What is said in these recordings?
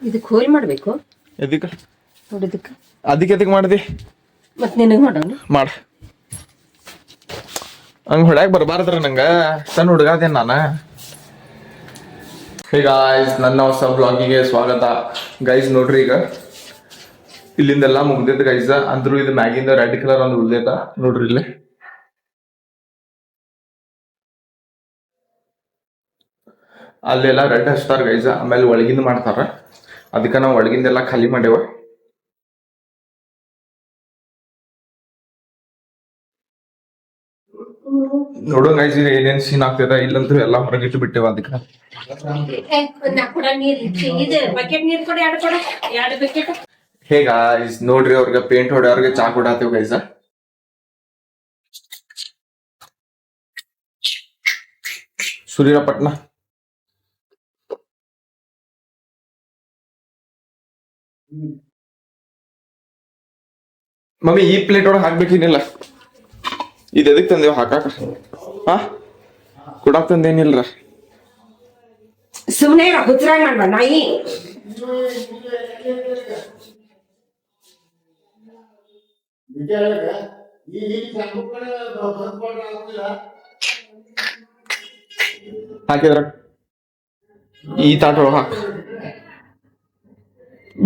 ಇದಕ್ಕೆ ಹೋಲ್ ಮಾಡಬೇಕು. ಎದಕ್ಕೆ ನೋಡಿದಕ್ಕೆ ಅದಕ್ಕೆ ಮಾಡಿದಿ ಮತ್ತೆ ನಿನಗೆ ಮಾಡೋಣ ಮಾಡ. ಹಂಗೆ ಹೊಡ್ಯಾಕ ಬರಬಾರ್ದ್ರ ನಂಗೆ, ಸಣ್ಣ ಹುಡುಗ ಅದೇನು ನಾನು. ಹೇ ಗಾಯ್ಸ್, ನನ್ನ ಹೊಸ ಬ್ಲಾಗಿಗೆ ಸ್ವಾಗತ. ಗೈಸ್ ನೋಡ್ರಿ, ಈಗ ಇಲ್ಲಿಂದೆಲ್ಲ ಮುಗ್ದೈತೆ ಗೈಸ್. ಅಂದ್ರೂ ಇದು ಮ್ಯಾಗಿಂದ ರೆಡ್ ಕಲರ್ ಒಂದು ಉಳ್ದೈತ ನೋಡ್ರಿ ಇಲ್ಲಿ. ಅಲ್ಲೆಲ್ಲ ರೆಡ್ ಹಚ್ತಾರ ಗೈಸ್, ಆಮೇಲೆ ಒಳಗಿಂದ ಮಾಡ್ತಾರ. ಅದಕ್ಕೆ ನಾವು ಒಳಗಿಂದೆಲ್ಲ ಖಾಲಿ ಮಾಡೇವ. ನೋಡೋ ಗೈಸ್ ಈಗ ಏನೇನ್ ಸೀನ್ ಆಗ್ತದ ಇಲ್ಲಂತೂ ಎಲ್ಲ ಹೊರಗಿಟ್ಟು ಬಿಟ್ಟೇವ. ಅದಕ್ಕೆ ಹೇ ಗಾಯ್ಸ್ ನೋಡ್ರಿ, ಅವ್ರಿಗೆ ಪೇಂಟ್ ಹೊಡೆಯವ್ರಿಗೆ ಚಾ ಕೊಡಾತೇವ್ ಗೈಸ. ಸೂರ್ಯಪಟ್ನ ಮಮ್ಮಿ ಈ ಪ್ಲೇಟ್ ಒಳಗೆ ಹಾಕ್ಬೇಕೇನಿಲ್ಲ. ಇದು ಎದಕ್ ತಂದೇವ್ ಹಾಕಾಕ? ಹಾ ಕೊಡಾಕ್ ತಂದೇನಿಲ್ರ. ಸುಮ್ಮನೆ ಹುಚ್ಚರಾಗಿ ಮಾಡ್ಬೇಡ ನಾಯಿ. ಹಾಕಿದ್ರ ಈ ತಾಟ ಒಳಗೆ ಹಾಕು,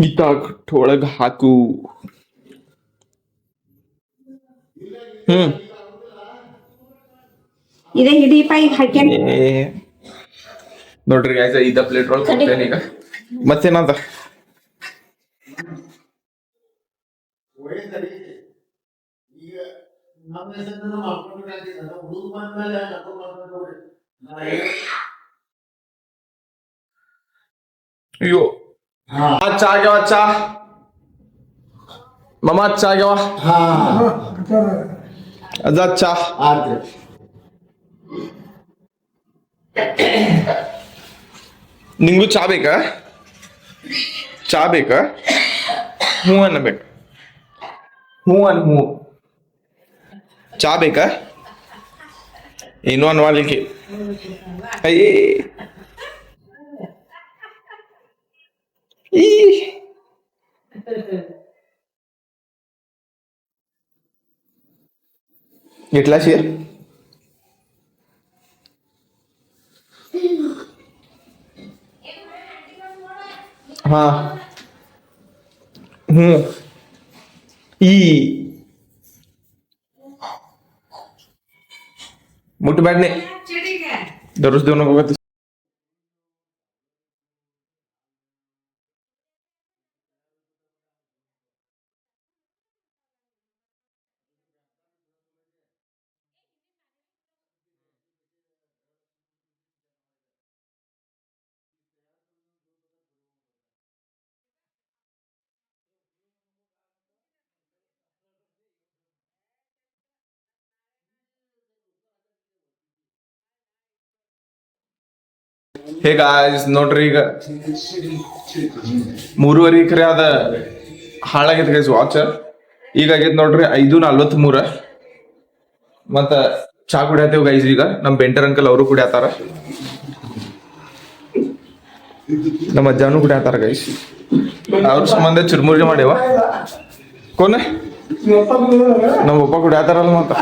ಈ ತಾಟ ಒಳಗೆ ಹಾಕು. ಇದೇ ಹಿಡಿಯಪ್ಪ, ಈಗ ಹಾಕ್ಯಾನ ನೋಡ್ರಿ ಗೈಸ್, ಇದ ಪ್ಲೇಟ್ ಒಳಗೆ ಕೊಡ್ತೇನೆ ಈಗ. ಮತ್ತೇನಂತ ಅಯ್ಯೋ ಚಾ ಆಗ್ಯಾವ, ಚಾ ಮಮ್ಮ ಚಾ ಆಗ್ಯಾವ. ಅದ ಚಾ ನಿಂಗೂ ಚಾ ಬೇಕಾ? ಚಾ ಬೇಕಾ? ಹ್ಞೂ ಅನ್ನಬೇಕು. ಹ್ಞೂ ಅನ್ ಹ್ಞೂ. ಚಾ ಬೇಕಾ? ಏನೋ ಅನ್ವಾಲಿಕ್ಕೆ. ಅಯ್ಯೇ ಈ घेतला शेर. हा ई मोठी बॅट नाही, दररोज देऊ नको का? ಹೇ ಗಾಯ್ಸ್ ನೋಡ್ರಿ, ಈಗ 3:30 ಎಕರೆ ಅದ ಹಾಳಾಗೈತೆ ಗೈಸ್ ವಾಚ್. ಈಗ ಆಗೈತೆ ನೋಡ್ರಿ 5:43. ಮತ್ತ ಚಾ ಕುಡಿಯತ್ತೇವ್ ಗೈಸ್. ಈಗ ನಮ್ ಪೇಂಟರ್ ಅಂಕಲ್ ಅವರು ಕುಡಿಯತ್ತಾರ, ನಮ್ಮ ಅಜ್ಜಾನು ಕುಡಿಯತ್ತಾರ ಗೈಸ್. ಅವ್ರ ಸಂಬಂಧ ಚುರ್ಮುರಿ ಮಾಡ್ಯವ. ಕೋನ ನಮ್ಮ ಒಪ್ಪ ಕುಡಿಯತ್ತಾರಲ್ಲ ಮತ್ತ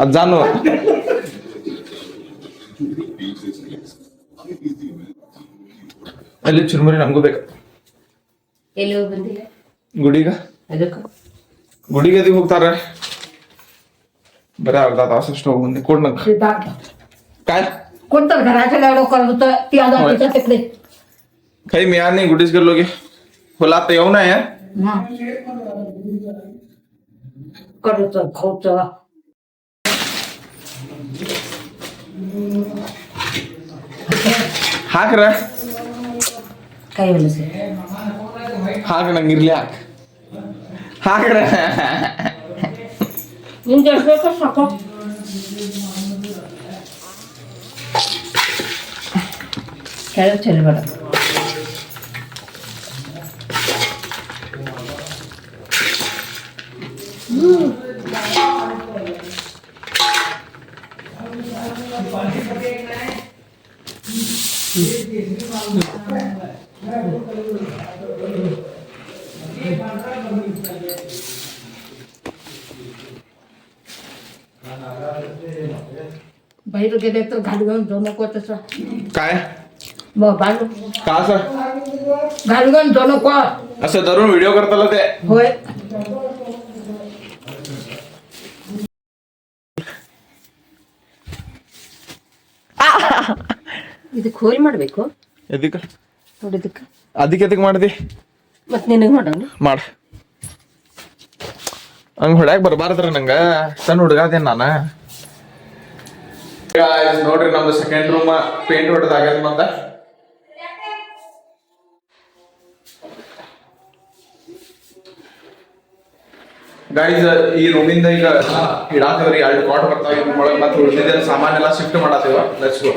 ಅಜ್ಜಾನು. ಅಲ್ಲಿ ಚುರ್ಮುರಿ ನಮಗೂ ಬೇಕು. ಗುಡಿಗ ಗುಡಿಗೆ ಅದಕ್ಕೆ ಹೋಗ್ತಾರ. बरं अर्धा तास स्टोव मध्ये कोण नका काय कोणतं घराच्या लाडू करत होतं ती आज तिकडे काही मिळालं नाही. गुडीच गेलो की होला आता येऊ नये करत खोच ಹಾಕ್ರ काय बोलस ಹಾಕ್ ನಂಗಿರ್ಲಿ ಹಾಕ್ ಹಾಕ್ರ ನಿಂಗೆ ಎಷ್ಟು ಸಾಕು ಕೆಳಗೆ ಚೆಲ್ಲಬೇಡ. बाहेर गेले तर घालू घालून जाऊ नको तसं काय बालू का असं घालू घालून जाऊ नको असं धरून व्हिडिओ करताला ते होय ಇದು ಕೋರಿ ಮಾಡ್ಬೇಕು ಎದಕ್ಕೆ ನೋಡಿದಕ್ಕೆ ಅದಕ್ಕೆ ಮಾಡ್ದಿ ಮತ್ ನಿನಗೆ ಮಾಡೋಣ ಮಾಡ ಹಂಗ ಹೊಡ್ಯಾಕ ಬರ್ಬಾರ್ದ್ರ ನಂಗ ಸಣ್ಣ ಹುಡುಗ ಅದೇನ್ ನಾನ ನೋಡ್ರಿ ನಮ್ದು ಸೆಕೆಂಡ್ ರೂಮ್ ಪೇಂಟ್ ಹೊಡೆದಾಗ್ಯದ ಮಂದ ಗೈಸ್ ಈ ರೂಮಿಂದ ಈಗ ಇಡಾತೇವ್ರಿ 2 ಕಾಟ್ ಬರ್ತಾವ ಈ ರೂಮ್ ಒಳಗೆ ಮತ್ತೆ ಉಳಿದಿದ್ದ ಸಾಮಾನ್ ಎಲ್ಲ ಶಿಫ್ಟ್ ಮಾಡತ್ತೇವ ಲೆಟ್ಸ್ ಗೋ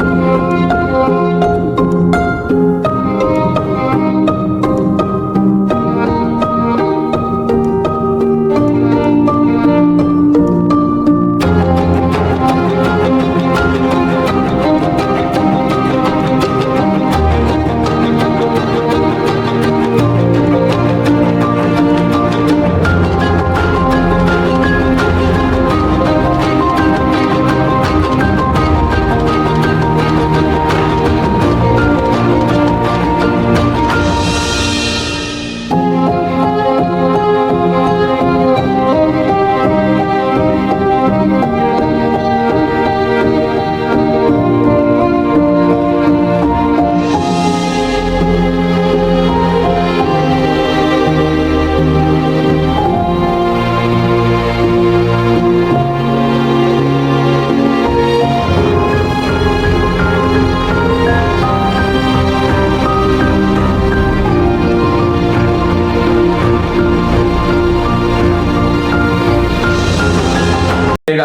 ಈಗ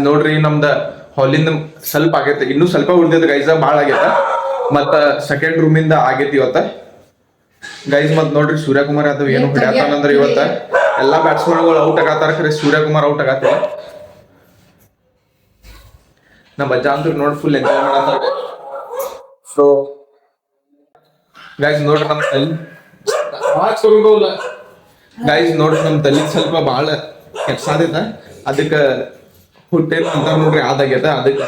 ನೋಡ್ರಿ ನಮ್ದ ಹಾಲಿಂದ ಸ್ವಲ್ಪ ಆಗೈತೆ ಇನ್ನೂ ಸ್ವಲ್ಪ ಉಳ್ದೈತೆ ಗೈಸ ಭಾಳ ಆಗೈತ ಮತ್ತ ಸೆಕೆಂಡ್ ರೂಮ್ ಇಂದ ಆಗೈತಿ ಇವತ್ತ ಗೈಸ್ ಮತ್ ನೋಡ್ರಿ ಸೂರ್ಯಕುಮಾರ್ ಅದು ಏನು ಹಿಡಿಯತಾನಂದ್ರ ಇವತ್ತ ಎಲ್ಲಾ ಬ್ಯಾಟ್ಸ್ಮನ್ಗಳು ಔಟ್ ಆಗತ್ತಾರ ಖರೆ ಸೂರ್ಯಕುಮಾರ್ ಔಟ್ ಆಗತ್ತಿಲ್ಲ ನಮ್ಮ ಅಜ್ಜ ಅಂತೂ ನೋಡಿ ಫುಲ್ ಎಂಜಾಯ್ ಮಾಡತ್ತಾರ ಸೊ ಗೈಸ್ ನೋಡ್ರಿ ನಮ್ ತಲೆ ಗೈಸ್ ನೋಡ್ರಿ ನಮ್ ತಲೆ ಸ್ವಲ್ಪ ಭಾಳ ಕೆಲ್ಸಾದೈತ ಅದಕ್ಕ ಹುಟ್ಟೇನ್ ಅಂತ ನೋಡ್ರಿ ಅದಾಗ್ಯದ ಅದಕ್ಕೆ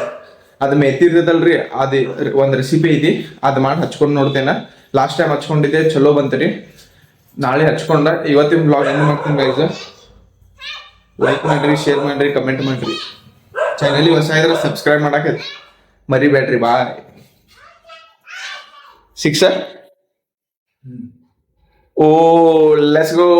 ಅದ್ ಮೆತ್ತಿರ್ತೈತಲ್ರಿ ಅದ್ ಒಂದ್ ರೆಸಿಪಿ ಐತಿ ಅದ್ ಮಾಡಿ ಹಚ್ಕೊಂಡ್ ನೋಡ್ತೇನ ಲಾಸ್ಟ್ ಟೈಮ್ ಹಚ್ಕೊಂಡಿದ್ದೆ ಚಲೋ ಬಂತ್ರಿ ನಾಳೆ ಹಚ್ಕೊಂಡ ಇವತ್ತಿನ ಬ್ಲಾಗ್ ಹೆಂಗ್ ಮಾಡ್ತೀನಿ ಗೈಸ್ ಲೈಕ್ ಮಾಡ್ರಿ ಶೇರ್ ಮಾಡ್ರಿ ಕಮೆಂಟ್ ಮಾಡ್ರಿ ಚಾನಲ್ ಹೊಸ ಇದ್ರೆ ಸಬ್ಸ್ಕ್ರೈಬ್ ಮಾಡಾಕ ಮರಿಬೇಡ್ರಿ ಬಾಯ್ 6 ಓ ಲೆಟ್ಸ್ ಗೋ